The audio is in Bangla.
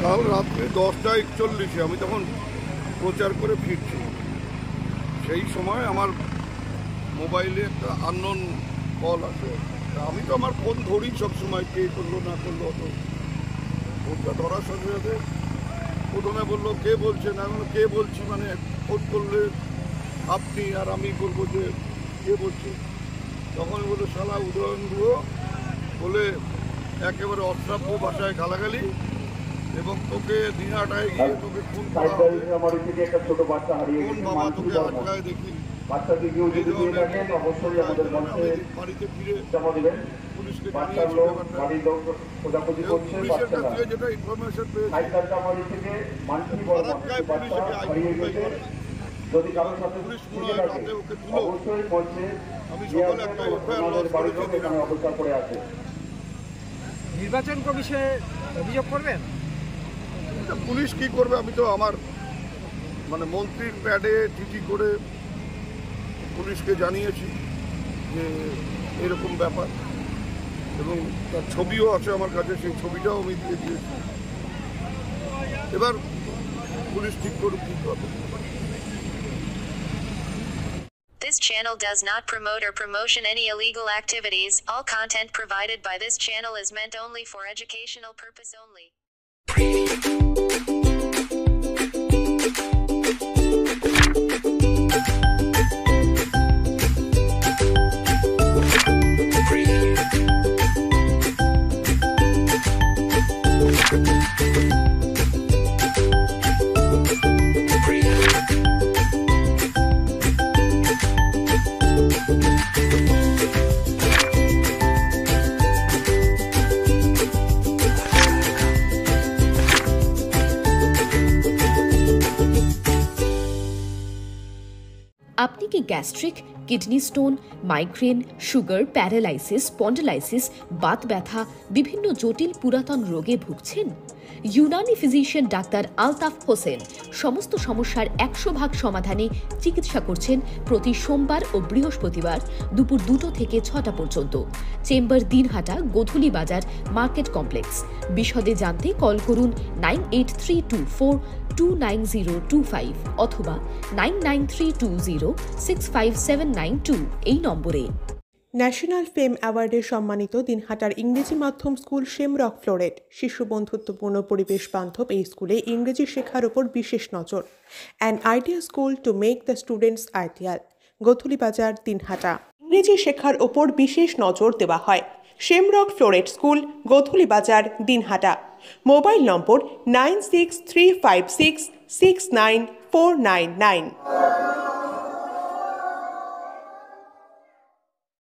কাল রাত্রে 10:41 আমি তখন প্রচার করে ফিরছি, সেই সময় আমার মোবাইলে একটা আননোন কল আসে। আমি তো আমার ফোন ধরি সবসময়, কে করলো না করলো, অত ফোনটা ধরার সাথে সাথে প্রথমে বললো কে বলছেন, এখন কে বলছি মানে ফোন করলে আপনি আর আমি বলবো যে কে বলছি। তখন বললো শালা উদয়ন গুহ, বলে একেবারে অশ্রাব্য ভাষায় গালাগালি, এবং তোকে দিনহাটায় গিয়ে তোকে খুন করা হবে, কোন বাবা তোকে আটকায় দেখি। বাড়িতে ফিরে পুলিশকে জানিয়েছি ব্যাপারটা। পুলিশের কাছ থেকে যেটা ইনফরমেশন পেয়েছি, ফারাক্কায় পুলিশ একে আইডেন্টিফাই করে, পুলিশ মনে হয় রাতে ওকে তুলো। আমি সকালে একটা এফআইআর লঞ্চ করেছি। নির্বাচন কমিশনে অভিযোগ করবেন? পুলিশ কি করবে, আমি তো আমার মানে মন্ত্রীর প্যাডে চিঠি করে পুলিশকে জানিয়েছি যে এরকম ব্যাপার, এবং তার ছবিও আছে আমার কাছে, সেই ছবিটাও আমি দিয়ে দিয়েছি। এবার পুলিশ ঠিক করুক কি করবে। This channel does not promote or promotion any illegal activities. All content provided by this channel is meant only for educational purpose only. আপনি কি gastric, kidney stone, migraine, sugar, paralysis, spondylosis, Baat ব্যথা, বিভিন্ন জটিল পুরাতন রোগে ভুগছেন? ইউনানি ফিজিশিয়ান ডাক্তার আলতাফ হোসেন সমস্ত সমস্যার 100% সমাধানে চিকিৎসা করছেন প্রতি সোমবার ও বৃহস্পতিবার দুপুর 2টা থেকে 6টা পর্যন্ত। চেম্বার দিনহাটা, গোধূলি বাজার, মার্কেট কমপ্লেক্স। বিশদে জানতে কল করুন 9832429025 অথবা 9932065792 এই নম্বরে। ন্যাশনাল ফেম অ্যাওয়ার্ডে সম্মানিত দিনহাটার ইংরেজি মাধ্যম স্কুল শেমরক ফ্লোরেট। শিশু বন্ধুত্বপূর্ণ পরিবেশ বান্ধব এই স্কুলে ইংরেজি শেখার ওপর বিশেষ নজর। An idea school to make the students ideal. Godhuli Bazar, Dinhata. ইংরেজি শেখার ওপর বিশেষ নজর দেওয়া হয়। শেমরক ফ্লোরেট স্কুল, গোধূলি বাজার, দিনহাটা। মোবাইল নম্বর 9635669499।